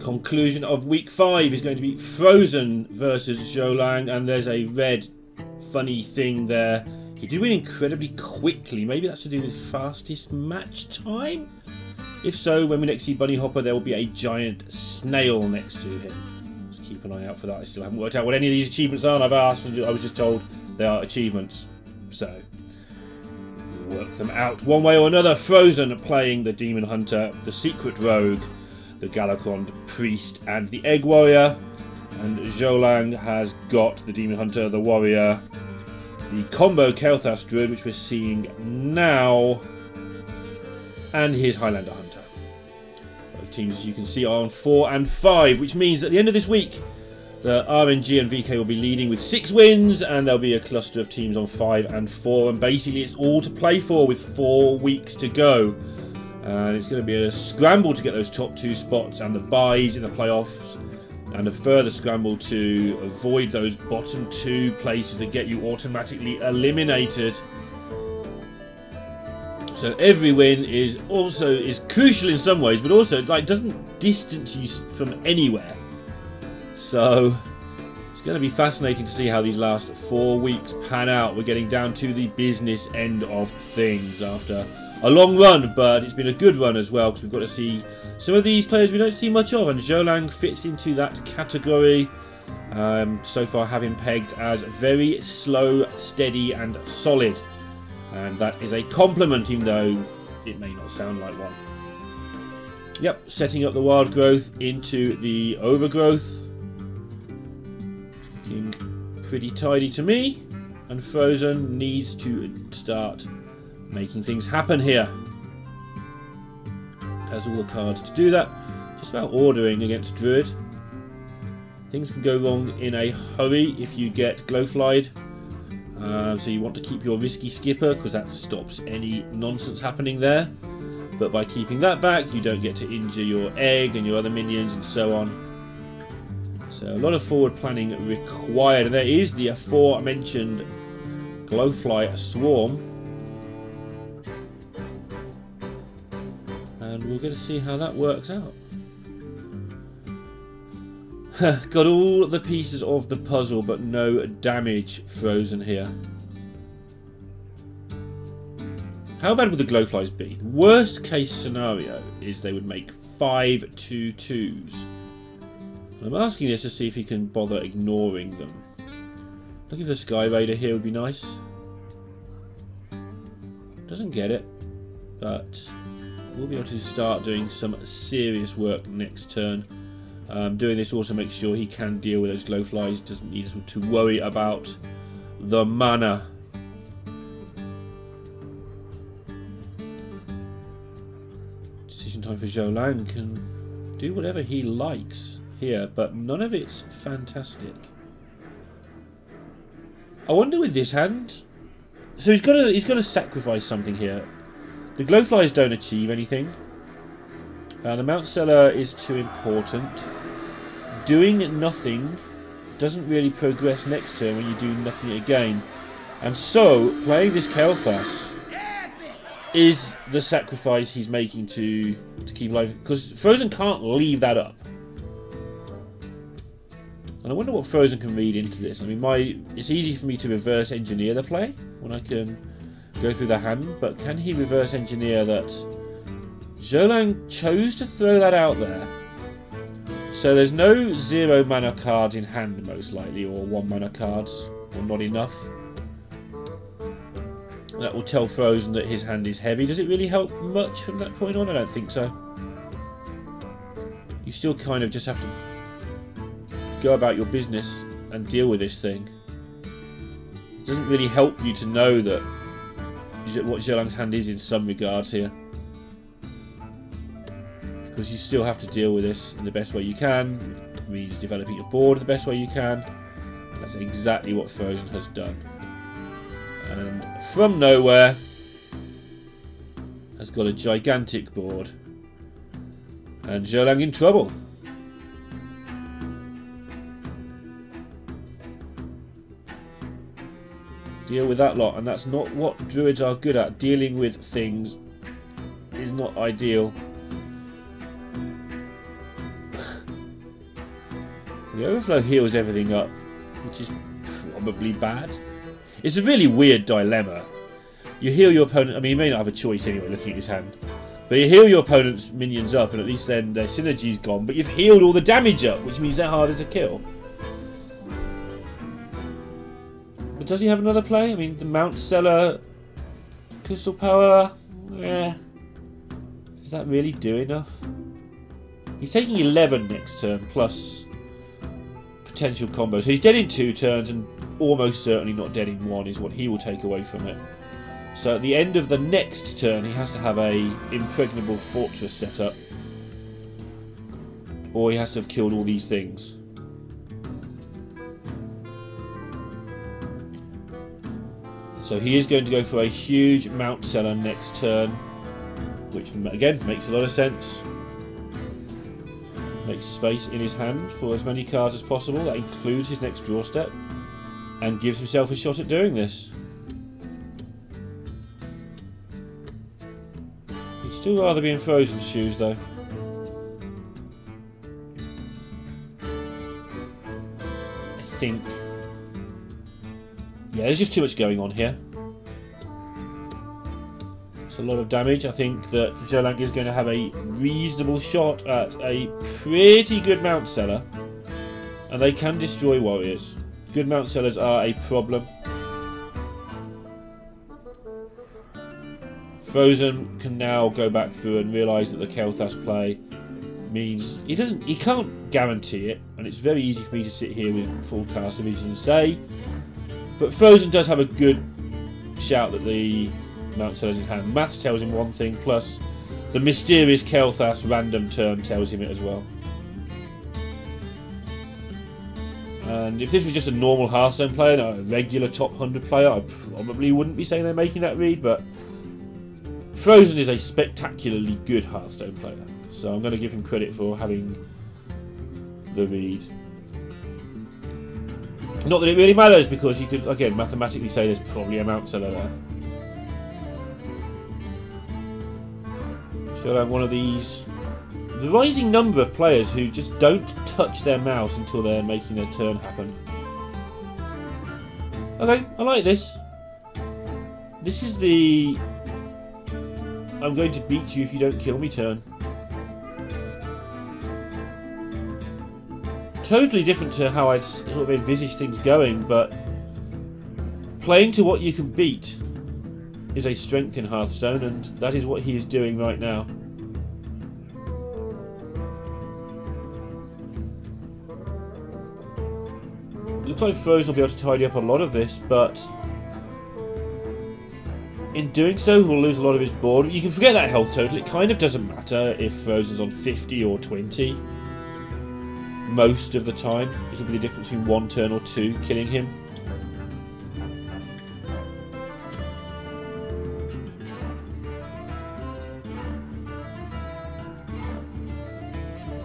conclusion of week 5 is going to be Fr0zen versus Zhoulang, and there's a red funny thing there. He did win incredibly quickly. Maybe that's to do with fastest match time? If so, when we next see Bunny Hopper, there will be a giant snail next to him. Just keep an eye out for that. I still haven't worked out what any of these achievements are, and I've asked, and I was just told they are achievements. So, we'll work them out one way or another. Fr0zen playing the Demon Hunter, the Secret Rogue, the Galakron Priest, and the Egg Warrior. And Zhoulang has got the Demon Hunter, the Warrior, the combo Kel'Thas Druid, which we're seeing now, and his Highlander Hunter. Both teams, as you can see, are on 4 and 5, which means at the end of this week, the RNG and VK will be leading with 6 wins, and there'll be a cluster of teams on 5 and 4, and basically it's all to play for with 4 weeks to go. And it's going to be a scramble to get those top 2 spots and the buys in the playoffs, and a further scramble to avoid those bottom 2 places that get you automatically eliminated. So every win is crucial in some ways, but also doesn't distance you from anywhere. So it's going to be fascinating to see how these last 4 weeks pan out. We're getting down to the business end of things after a long run, but it's been a good run as well, because we've got to see some of these players we don't see much of, and Zhoulang fits into that category. So far having pegged as very slow, steady and solid, and that is a compliment, even though it may not sound like one. Yep, setting up the wild growth into the overgrowth. Looking pretty tidy to me, and Fr0zen needs to start making things happen here. Has all the cards to do that. Just about ordering against Druid. Things can go wrong in a hurry if you get Glowflied. So you want to keep your risky skipper, because that stops any nonsense happening there. But by keeping that back, you don't get to injure your egg and your other minions and so on. So a lot of forward planning required. And there is the aforementioned Glowfly Swarm. And we're going to see how that works out. Got all the pieces of the puzzle, but no damage. Fr0zen here. How bad would the Glowflies be? Worst case scenario is they would make 5 2/2s. I'm asking this to see if he can bother ignoring them. Looking for the Sky Raider here would be nice. Doesn't get it, but we'll be able to start doing some serious work next turn. Doing this also makes sure he can deal with those Glowflies, doesn't need to worry about the mana. Decision time for Zhoulang. Can do whatever he likes here, but none of it's fantastic. I wonder with this hand. So he's got to sacrifice something here. The Glowflies don't achieve anything. The Mount Seller is too important. Doing nothing doesn't really progress next turn when you do nothing again. And so, playing this Kel'Thas is the sacrifice he's making to keep alive. Because Fr0zen can't leave that up. And I wonder what Fr0zen can read into this. I mean, it's easy for me to reverse engineer the play when I can go through the hand, but can he reverse engineer that Zhoulang chose to throw that out there? So there's no 0 mana cards in hand, most likely, or 1 mana cards, or not enough. That will tell Fr0zen that his hand is heavy. Does it really help much from that point on? I don't think so. You still kind of just have to go about your business and deal with this thing. It doesn't really help you to know that what Zhoulang's hand is in some regards here, because you still have to deal with this in the best way you can. It means developing your board the best way you can, and that's exactly what Fr0zen has done. And from nowhere has got a gigantic board, and Zhoulang in trouble. Deal with that lot, and that's not what druids are good at. Dealing with things is not ideal. The overflow heals everything up, which is probably bad. It's a really weird dilemma. You heal your opponent. I mean, you may not have a choice anyway, looking at his hand. But you heal your opponent's minions up, and at least then their synergy's gone. But you've healed all the damage up, which means they're harder to kill. But does he have another play? I mean, the Mount Seller, Crystal Power. Yeah. Does that really do enough? He's taking 11 next turn, plus potential combo. So he's dead in 2 turns, and almost certainly not dead in 1 is what he will take away from it. So at the end of the next turn, he has to have a impregnable fortress set up. Or he has to have killed all these things. So he is going to go for a huge Mount Seller next turn. Which, again, makes a lot of sense. Makes space in his hand for as many cards as possible. That includes his next draw step. And gives himself a shot at doing this. He'd still rather be in Fr0zen's shoes, though. I think... yeah, there's just too much going on here. It's a lot of damage. I think that Zhoulang is going to have a reasonable shot at a pretty good Mount Seller. And they can destroy warriors. Good Mount Sellers are a problem. Fr0zen can now go back through and realise that the Kel'Thas play means he can't guarantee it, and it's very easy for me to sit here with full cast vision and say, but Fr0zen does have a good shout that the Mount Seller's in hand. Maths tells him one thing, plus the mysterious Kel'Thas random turn tells him it as well. And if this was just a normal Hearthstone player, no, a regular top 100 player, I probably wouldn't be saying they're making that read, but Fr0zen is a spectacularly good Hearthstone player, so I'm going to give him credit for having the read. Not that it really matters, because you could, again, mathematically say there's probably a Mount Seller there. Should I have one of these? The rising number of players who just don't touch their mouse until they're making their turn happen. Okay, I like this. This is the I'm going to beat you if you don't kill me turn. Totally different to how I sort of envisage things going, but playing to what you can beat is a strength in Hearthstone, and that is what he is doing right now. Looks like Fr0zen will be able to tidy up a lot of this, but in doing so, we'll lose a lot of his board. You can forget that health total. It kind of doesn't matter if Fr0zen's on 50 or 20. Most of the time, it'll be the difference between 1 turn or 2 killing him.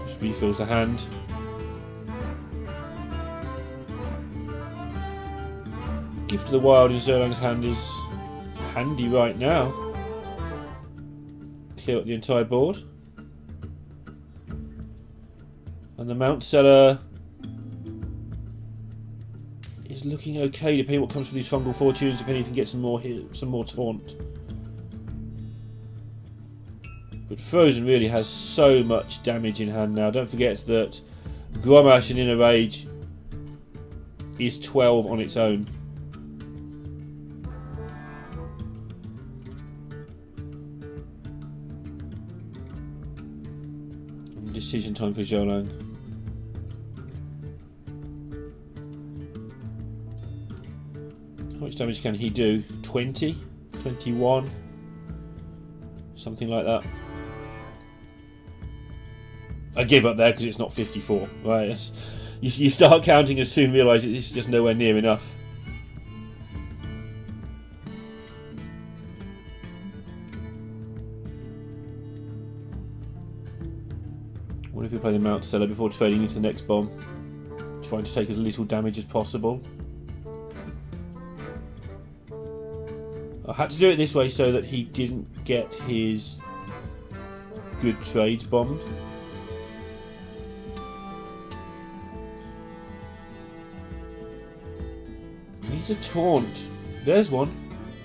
Just refills the hand. Gift of the Wild in Zhoulang's hand is handy right now. Clear up the entire board. And the Mount Seller is looking okay, depending on what comes from these fungal fortunes, depending if you can get some more taunt. But Fr0zen really has so much damage in hand now. Don't forget that Grommash in Inner Rage is 12 on its own. And decision time for Zhoulang. How much damage can he do? 20? 21? Something like that. I give up there because it's not 54. Right? You start counting and soon realise it's just nowhere near enough. What if you play the Mount Seller before trading into the next bomb? Trying to take as little damage as possible. I had to do it this way so that he didn't get his good trades bombed. Needs a taunt. There's one.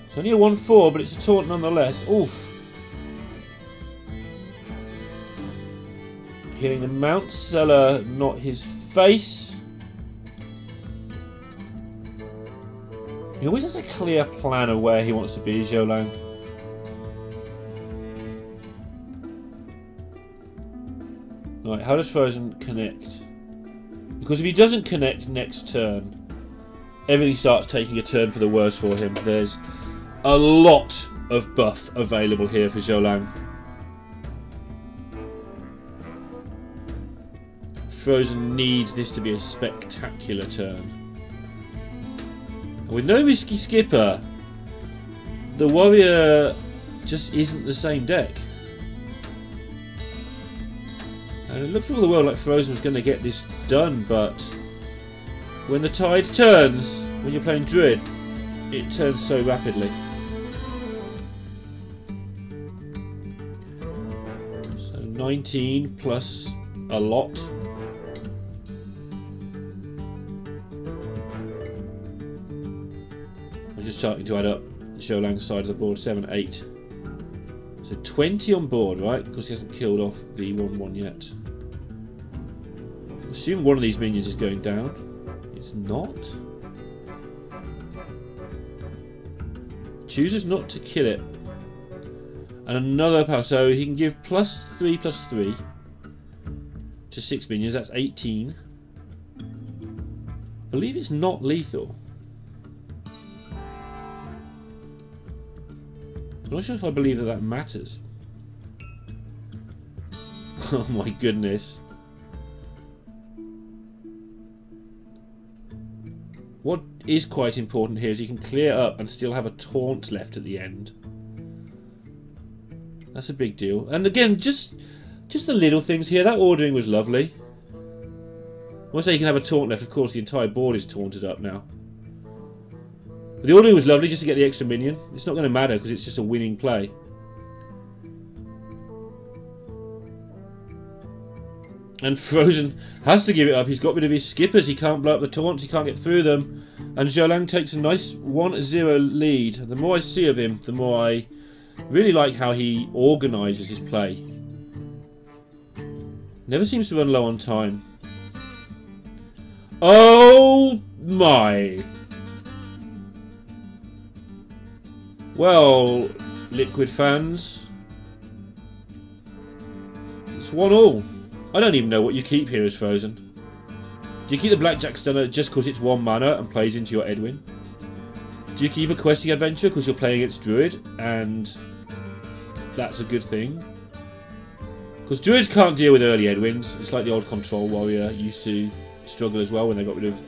It's only a 1-4, but it's a taunt nonetheless. Oof. Hitting the Mount Seller, not his face. He always has a clear plan of where he wants to be, Zhoulang. Right, how does Fr0zen connect? Because if he doesn't connect next turn, everything starts taking a turn for the worse for him. There's a lot of buff available here for Zhoulang. Fr0zen needs this to be a spectacular turn. And with no risky skipper, the warrior just isn't the same deck. And it looked for all the world like Fr0zen was going to get this done, but when the tide turns, when you're playing Druid, it turns so rapidly. So 19 plus a lot. I'm just starting to add up Zhoulang's side of the board, 7, 8. So 20 on board, right? Because he hasn't killed off the 1-1 yet. I assume one of these minions is going down. It's not. Chooses not to kill it. And another power. So he can give +3/+3 to 6 minions. That's 18. I believe it's not lethal. I'm not sure if I believe that matters. Oh my goodness. What is quite important here is you can clear up and still have a taunt left at the end. That's a big deal. And again, just the little things here. That ordering was lovely. When I say you can have a taunt left, of course the entire board is taunted up now. The ordering was lovely just to get the extra minion. It's not going to matter because it's just a winning play. And Fr0zen has to give it up. He's got rid of his skippers. He can't blow up the taunts. He can't get through them. And Zhoulang takes a nice 1-0 lead. The more I see of him, the more I really like how he organises his play. Never seems to run low on time. Oh my! Well, Liquid fans, it's 1-1. I don't even know what you keep here as Fr0zen. Do you keep the Blackjack Stunner just because it's 1 mana and plays into your Edwin? Do you keep a Questing Adventure because you're playing against Druid and that's a good thing? Because Druids can't deal with early Edwins. It's like the old Control Warrior used to struggle as well when they got rid of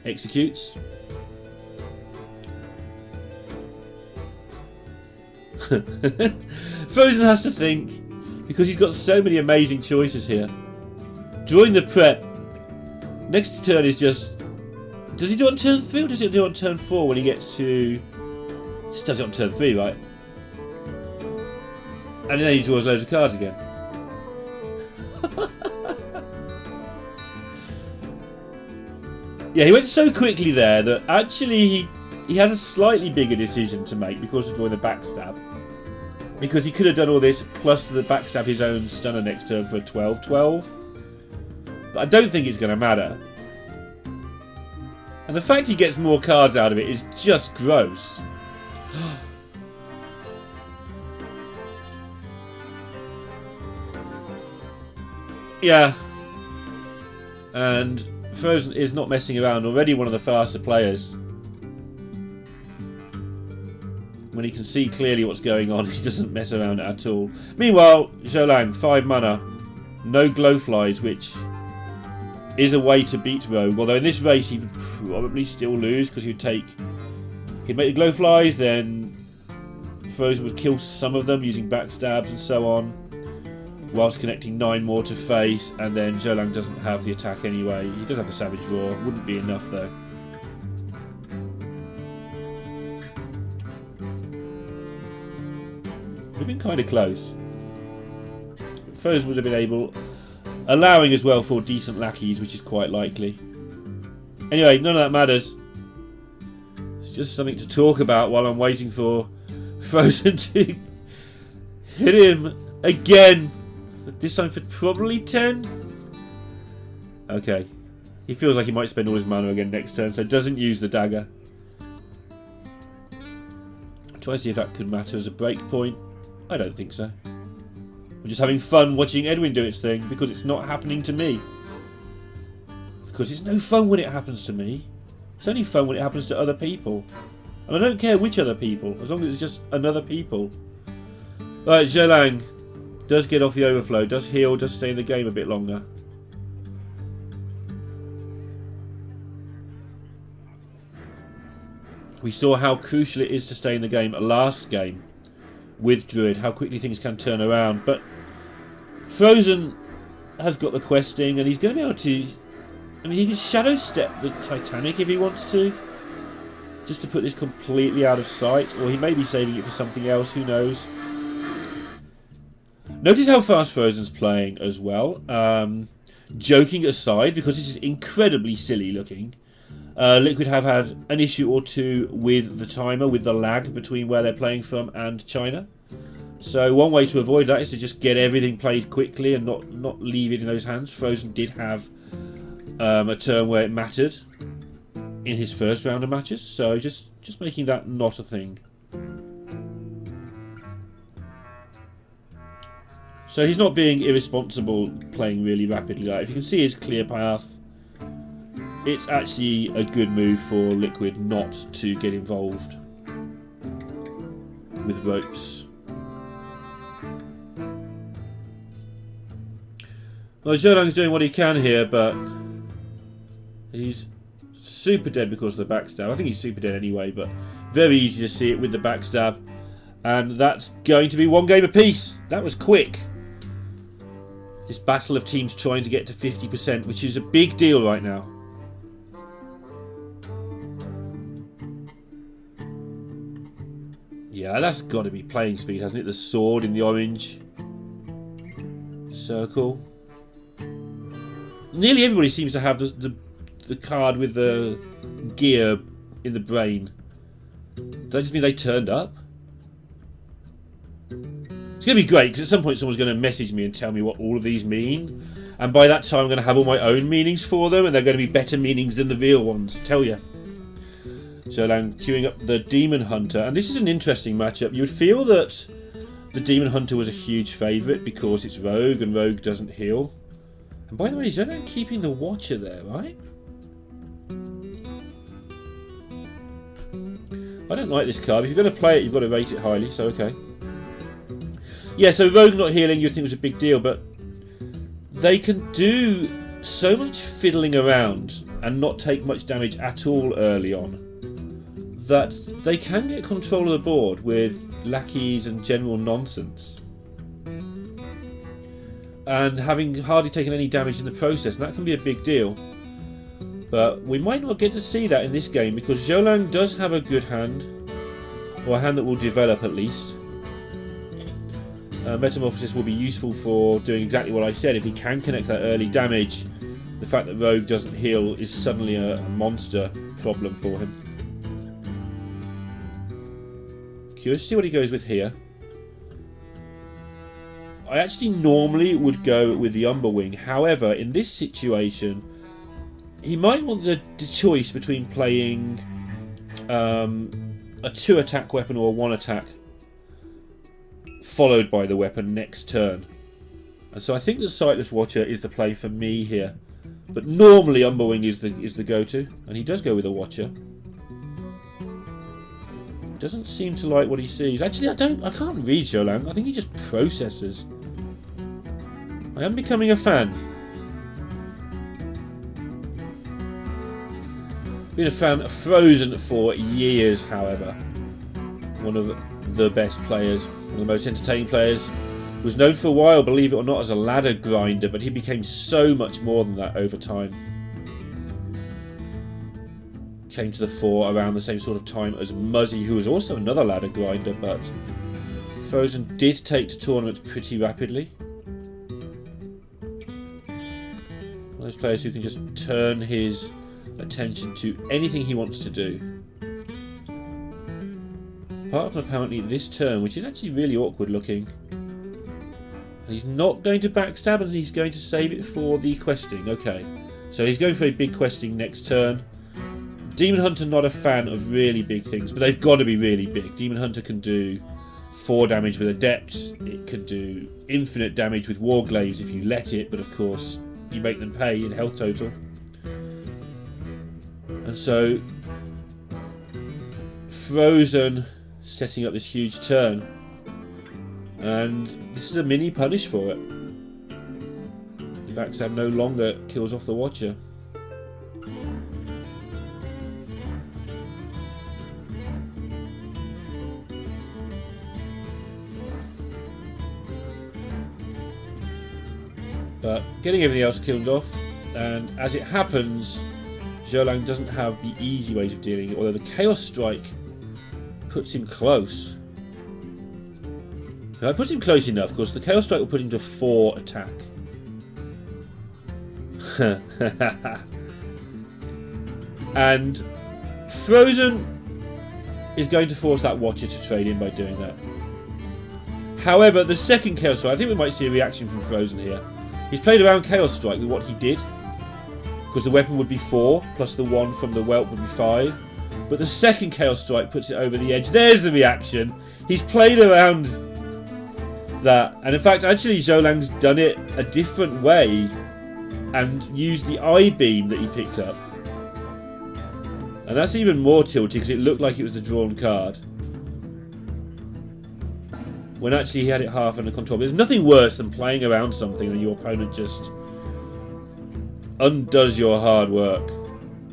Executes. Fr0zen has to think because he's got so many amazing choices here. During the prep, next turn is just... Does he do it on turn 3 or does he do it on turn 4 when he gets to... Just does it on turn 3, right? And then he draws loads of cards again. Yeah, he went so quickly there that actually he had a slightly bigger decision to make because of drawing the backstab. Because he could have done all this plus the backstab his own stunner next turn for a 12-12. But I don't think it's going to matter. And the fact he gets more cards out of it is just gross. Yeah. And Fr0zen is not messing around. Already one of the faster players. When he can see clearly what's going on, he doesn't mess around at all. Meanwhile, Zhoulang, 5 mana. No Glowflies, which is a way to beat Rogue. Although in this race he would probably still lose because he'd make the Glowflies, then Fr0zen would kill some of them using backstabs and so on, whilst connecting 9 more to face, and then Zhoulang doesn't have the attack anyway. He does have the Savage Draw, wouldn't be enough though. Would have been kind of close. Fr0zen would have been able, allowing as well for decent lackeys, which is quite likely. Anyway, none of that matters. just something to talk about while I'm waiting for Fr0zen to hit him again. But this time for probably 10. Okay. He feels like he might spend all his mana again next turn, so doesn't use the dagger. Try to see if that could matter as a break point. I don't think so. I'm just having fun watching Edwin do its thing because it's not happening to me. Because it's no fun when it happens to me. It's only fun when it happens to other people. And I don't care which other people, as long as it's just another people. Right, Zhoulang does get off the overflow, does heal, does stay in the game a bit longer. We saw how crucial it is to stay in the game last game with Druid, how quickly things can turn around. But Fr0zen has got the questing, and he's going to be able to... I mean, he can shadow step the Titanic if he wants to, just to put this completely out of sight, or he may be saving it for something else, who knows. Notice how fast Fr0zen's playing as well. Joking aside, because this is incredibly silly looking, Liquid have had an issue or two with the timer, with the lag between where they're playing from and China. So one way to avoid that is to just get everything played quickly and not leave it in those hands. Fr0zen did have a turn where it mattered in his first round of matches, so just making that not a thing. So he's not being irresponsible playing really rapidly. Like, if you can see his clear path, it's actually a good move for Liquid not to get involved with ropes. Well, Zhoulang's doing what he can here, but he's super dead because of the backstab. I think he's super dead anyway, but very easy to see it with the backstab. And that's going to be one game apiece. That was quick. This battle of teams trying to get to 50%, which is a big deal right now. Yeah, that's got to be playing speed, hasn't it? The sword in the orange circle. Nearly everybody seems to have the card with the gear in the brain. Does that just mean they turned up? It's going to be great, because at some point someone's going to message me and tell me what all of these mean. And by that time I'm going to have all my own meanings for them, and they're going to be better meanings than the real ones, I tell you. Zhoulang queuing up the Demon Hunter. And this is an interesting matchup. You would feel that the Demon Hunter was a huge favourite because it's Rogue, and Rogue doesn't heal. And by the way, Zhoulang keeping the Watcher there, right? I don't like this card. If you're going to play it, you've got to rate it highly, so okay. Yeah, so Rogue not healing you'd think was a big deal, but they can do so much fiddling around and not take much damage at all early on that they can get control of the board with lackeys and general nonsense. And having hardly taken any damage in the process, and that can be a big deal. But we might not get to see that in this game because Zhoulang does have a good hand, or a hand that will develop at least. Metamorphosis will be useful for doing exactly what I said. If he can connect that early damage, the fact that Rogue doesn't heal is suddenly a monster problem for him. Curious to see what he goes with here. I actually normally would go with the Umberwing. However, in this situation, he might want the choice between playing a 2-attack weapon or a 1-attack followed by the weapon next turn. And so I think the Sightless Watcher is the play for me here. But normally Umberwing is the go-to, and he does go with a Watcher. Doesn't seem to like what he sees. Actually, I can't read Zhoulang. I think he just processes. I am becoming a fan. Been a fan of Fr0zen for years, however. One of the best players, one of the most entertaining players. Was known for a while, believe it or not, as a ladder grinder, but he became so much more than that over time. Came to the fore around the same sort of time as Muzzy, who was also another ladder grinder, but Fr0zen did take to tournaments pretty rapidly. One of those players who can just turn his attention to anything he wants to do. Apart from apparently this turn, which is actually really awkward looking. And he's not going to backstab and he's going to save it for the questing. Okay. So he's going for a big questing next turn. Demon Hunter not a fan of really big things, but they've got to be really big. Demon Hunter can do 4 damage with Adepts. It can do infinite damage with Warglaives if you let it, but of course you make them pay in health total. And so Fr0zen setting up this huge turn, and this is a mini punish for it. The backstab no longer kills off the Watcher. But getting everything else killed off, and as it happens, Zhoulang doesn't have the easy ways of dealing it, although the Chaos Strike puts him close. Now, it puts him close enough, because the Chaos Strike will put him to 4 attack. And Fr0zen is going to force that Watcher to trade in by doing that. However, the second Chaos Strike, I think we might see a reaction from Fr0zen here. He's played around Chaos Strike with what he did, because the weapon would be 4, plus the 1 from the Whelp would be 5. But the second Chaos Strike puts it over the edge. There's the reaction. He's played around that. And in fact, actually, Zhoulang's done it a different way and used the eye beam that he picked up. And that's even more tilty because it looked like it was a drawn card, when actually he had it half under control. There's nothing worse than playing around something and your opponent just undoes your hard work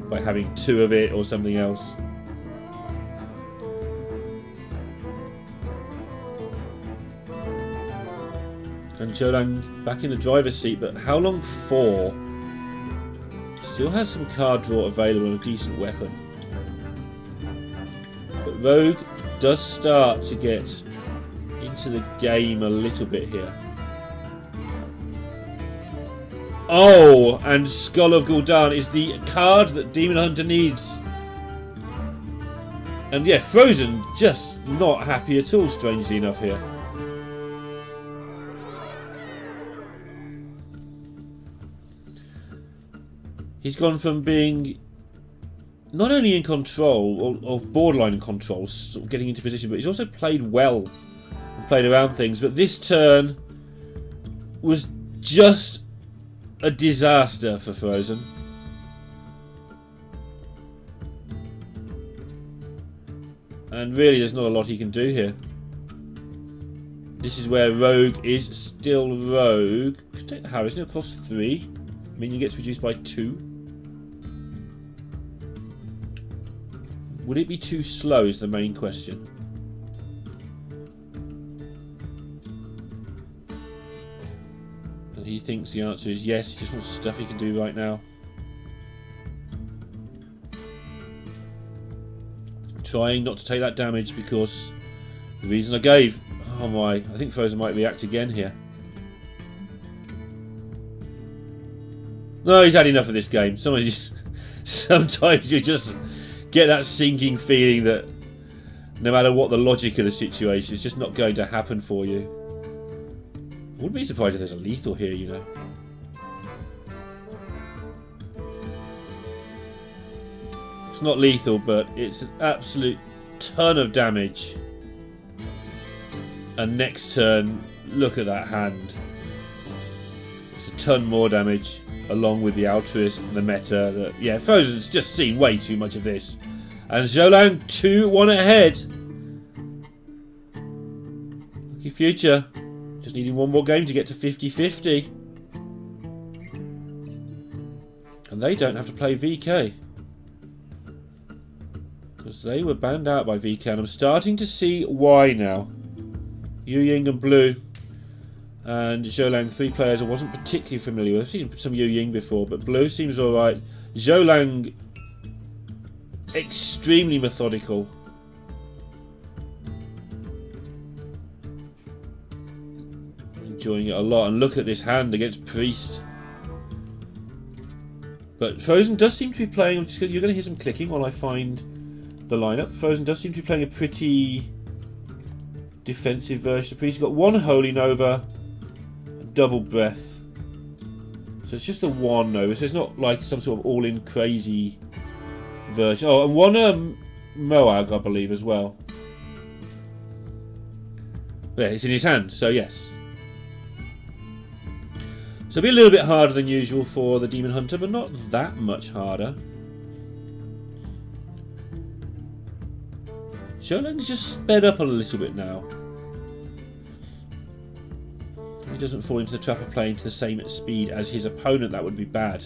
by having 2 of it or something else. And Zhoulang back in the driver's seat, but how long for? Still has some card draw available and a decent weapon. But Rogue does start to get into the game a little bit here. Oh, and Skull of Gul'dan is the card that Demon Hunter needs. And yeah, Fr0zen just not happy at all, strangely enough, here. He's gone from being not only in control, or borderline in control, sort of getting into position, but he's also played well and played around things. But this turn was just a disaster for Fr0zen. And really, there's not a lot he can do here. This is where Rogue is still Rogue. Could take the Harris, it'll cost 3. Minion gets reduced by 2. Would it be too slow is the main question. And he thinks the answer is yes, he just wants stuff he can do right now. Trying not to take that damage because the reason I gave. Oh my, I think Fr0zen might react again here. No, he's had enough of this game. Sometimes you just get that sinking feeling that no matter what the logic of the situation, it's just not going to happen for you. I wouldn't be surprised if there's a lethal here, you know. It's not lethal, but it's an absolute ton of damage. And next turn, look at that hand. It's a ton more damage, along with the altruist and the meta. That, yeah, Fr0zen's just seen way too much of this. And Zhoulang 2-1 ahead. Lucky future. Just needing one more game to get to 50-50. And they don't have to play VK. Because they were banned out by VK. And I'm starting to see why now. Yu Ying and Blue. And Zhoulang, 3 players I wasn't particularly familiar with. I've seen some Yu Ying before, but Blue seems alright. Zhoulang, extremely methodical. Enjoying it a lot. And look at this hand against Priest. But Fr0zen does seem to be playing. You're going to hear some clicking while I find the lineup. Fr0zen does seem to be playing a pretty defensive version of Priest. He's got one Holy Nova, a double breath. So it's just the one Nova. So it's not like some sort of all-in crazy version. Oh, and one Moag, I believe, as well. Yeah, it's in his hand, so yes. So it'll be a little bit harder than usual for the Demon Hunter, but not that much harder. Zhoulang's just sped up a little bit now. He doesn't fall into the trap of playing to the same speed as his opponent. That would be bad.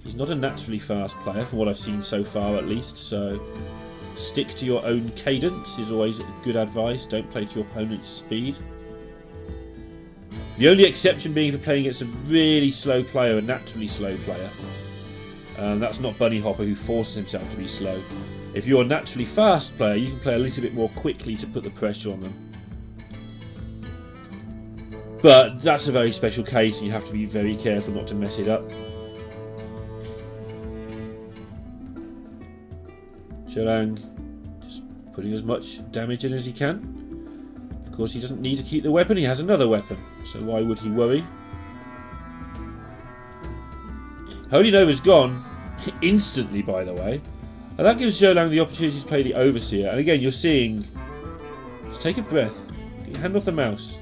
He's not a naturally fast player, from what I've seen so far at least, so stick to your own cadence is always good advice. Don't play to your opponent's speed. The only exception being for playing against a really slow player, a naturally slow player. That's not Bunny Hopper, who forces himself to be slow. If you're a naturally fast player, you can play a little bit more quickly to put the pressure on them. But that's a very special case, and you have to be very careful not to mess it up. Zhoulang just putting as much damage in as he can. Of course, he doesn't need to keep the weapon, he has another weapon, so why would he worry? Holy Nova's gone instantly, by the way. And that gives Zhoulang the opportunity to play the Overseer. And again, you're seeing... Just take a breath. Get your hand off the mouse.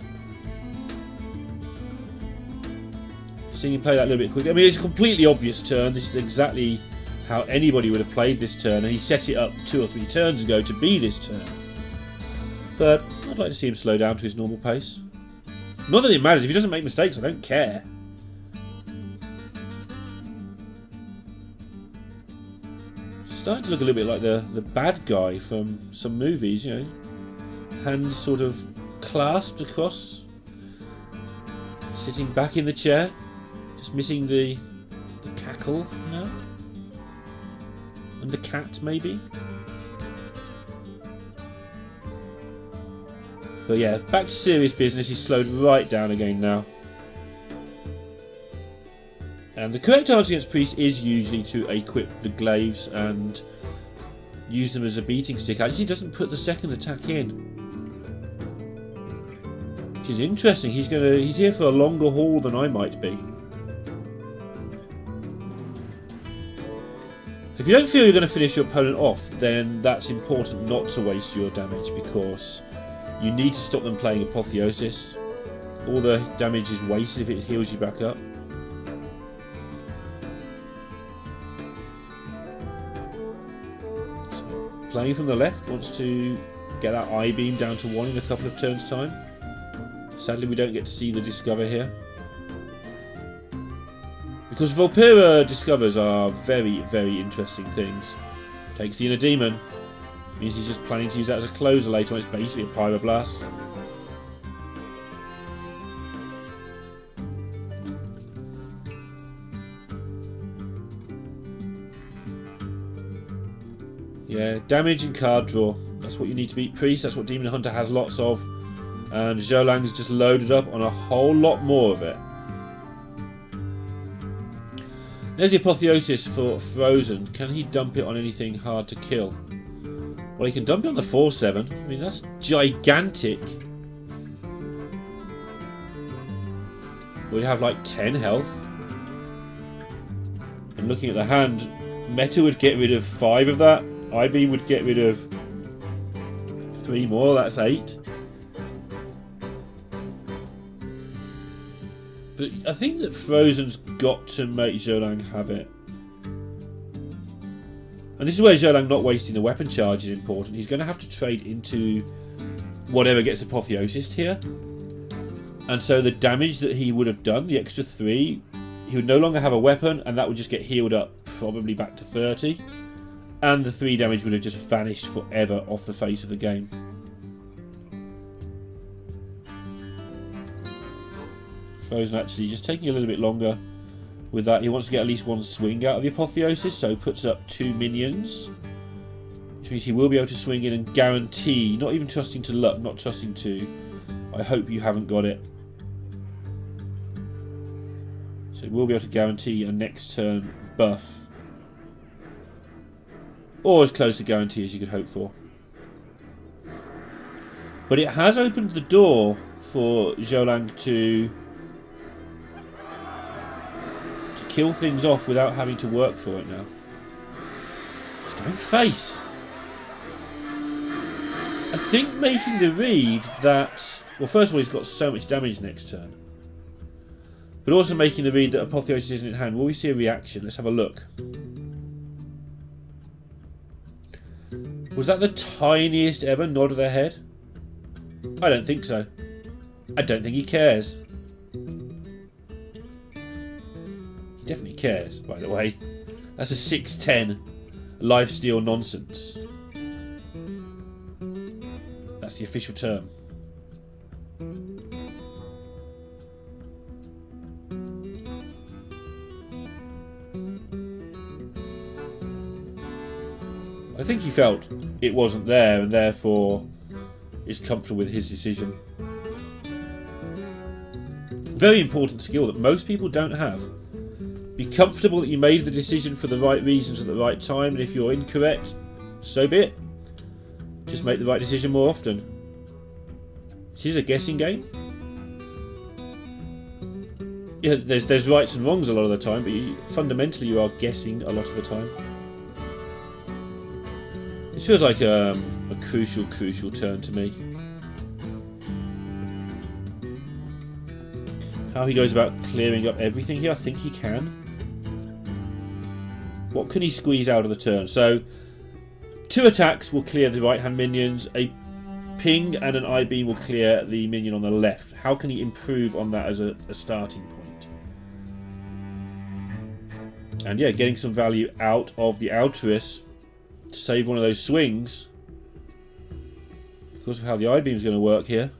Seeing him play that a little bit quickly. I mean, it's a completely obvious turn. This is exactly how anybody would have played this turn. And he set it up 2 or 3 turns ago to be this turn. But I'd like to see him slow down to his normal pace. Not that it matters. If he doesn't make mistakes, I don't care. Starting to look a little bit like the bad guy from some movies, you know. Hands sort of clasped across. Sitting back in the chair. Just missing the cackle now. And the cat, maybe. But yeah, back to serious business. He's slowed right down again now. And the correct answer against Priest is usually to equip the glaives and use them as a beating stick. Actually, he doesn't put the second attack in, which is interesting. He's here for a longer haul than I might be. If you don't feel you're going to finish your opponent off, then that's important not to waste your damage, because you need to stop them playing Apotheosis. All the damage is wasted if it heals you back up. Playing from the left, wants to get that I-beam down to 1 in a couple of turns' time. Sadly, we don't get to see the Discover here. Because Vulpera Discovers are very, very interesting things. Takes the Inner Demon. Means he's just planning to use that as a closer later on. It's basically a Pyroblast. Yeah, damage and card draw. That's what you need to beat Priest. That's what Demon Hunter has lots of. And Zhoulang's just loaded up on a whole lot more of it. There's the Apotheosis for Fr0zen. Can he dump it on anything hard to kill? Well, he can dump it on the Fr0zen. I mean, that's gigantic. We'd have like 10 health. And looking at the hand, Meta would get rid of 5 of that. I-beam would get rid of 3 more, that's 8. But I think that Fr0zen's got to make Zhoulang have it. And this is where Zhoulang not wasting the weapon charge is important. He's going to have to trade into whatever gets Apotheosis here. And so the damage that he would have done, the extra 3, he would no longer have a weapon, and that would just get healed up probably back to 30. And the 3 damage would have just vanished forever off the face of the game. Fr0zen actually just taking a little bit longer with that. He wants to get at least 1 swing out of the Apotheosis, so puts up 2 minions. Which means he will be able to swing in and guarantee, not even trusting to luck, not trusting to, I hope you haven't got it. So he will be able to guarantee a next turn buff. Or as close to guarantee as you could hope for. But it has opened the door for Zhoulang to kill things off without having to work for it now. He's going face. I think making the read that... Well, first of all, he's got so much damage next turn. But also making the read that Apotheosis isn't in hand. Will we see a reaction? Let's have a look. Was that the tiniest ever nod of their head? I don't think so. I don't think he cares. He definitely cares, by the way. That's a 6-10 lifesteal nonsense. That's the official term. I think he felt it wasn't there and therefore is comfortable with his decision. Very important skill that most people don't have. Be comfortable that you made the decision for the right reasons at the right time, and if you're incorrect, so be it. Just make the right decision more often. This is a guessing game. Yeah, there's rights and wrongs a lot of the time, but fundamentally you are guessing a lot of the time. This feels like a crucial turn to me. How he goes about clearing up everything here, I think he can. What can he squeeze out of the turn? So, 2 attacks will clear the right hand minions. A ping and an I-beam will clear the minion on the left. How can he improve on that as a starting point? And yeah, getting some value out of the Altruis to save one of those swings. Because of how the I-beam is going to work here.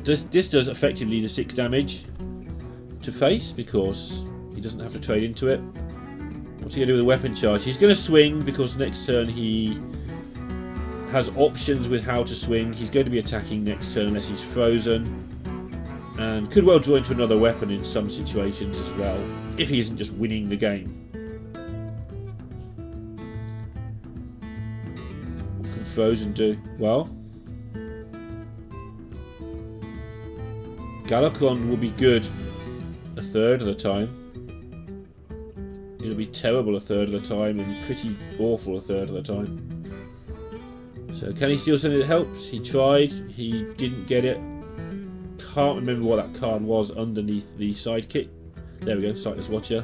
This does effectively the 6 damage to face because he doesn't have to trade into it. What's he going to do with a weapon charge? He's going to swing because next turn he has options with how to swing. He's going to be attacking next turn unless he's frozen. And could well draw into another weapon in some situations as well, if he isn't just winning the game. What can Fr0zen do? Well, Galakrond will be good a third of the time. It'll be terrible a third of the time and pretty awful a third of the time. So can he steal something that helps? He tried, he didn't get it. Can't remember what that card was underneath the sidekick. There we go, Sightless Watcher.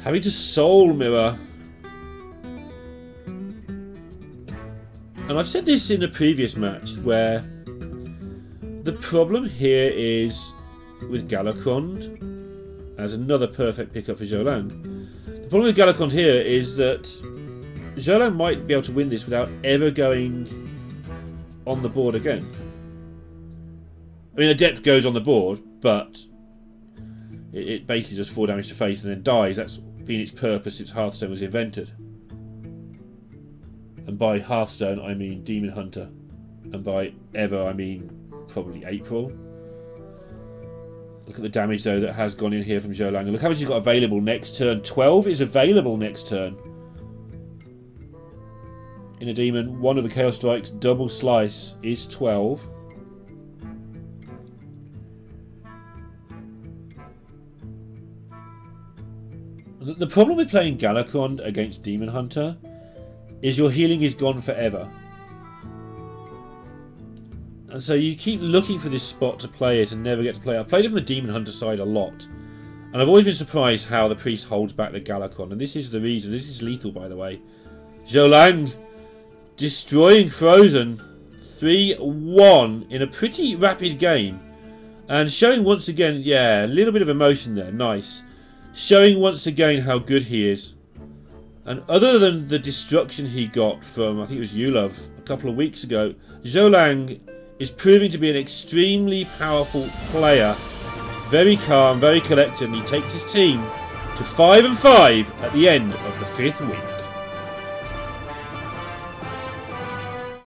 Having to Soul Mirror. And I've said this in a previous match where the problem here is with Galakrond as another perfect pickup for Zhoulang. The problem with Galakrond here is that Zhoulang might be able to win this without ever going on the board again. I mean, Adept goes on the board, but it basically does 4 damage to face and then dies. That's been its purpose since Hearthstone was invented. And by Hearthstone, I mean Demon Hunter. And by ever, I mean probably April. Look at the damage, though, that has gone in here from Zhoulang. And look how much he's got available next turn. 12 is available next turn. In a Demon, one of the Chaos Strikes, double slice, is 12. The problem with playing Galakrond against Demon Hunter is your healing is gone forever. And so you keep looking for this spot to play it and never get to play it. I've played it from the Demon Hunter side a lot. And I've always been surprised how the priest holds back the Galakrond. And this is the reason. This is lethal, by the way. Zhoulang destroying Fr0zen 3-1 in a pretty rapid game. And showing once again, yeah, a little bit of emotion there. Nice. Showing once again how good he is. And other than the destruction he got from, I think it was Yulov, a couple of weeks ago, Zhoulang is proving to be an extremely powerful player. Very calm, very collected, and he takes his team to 5-5 at the end of the 5th week.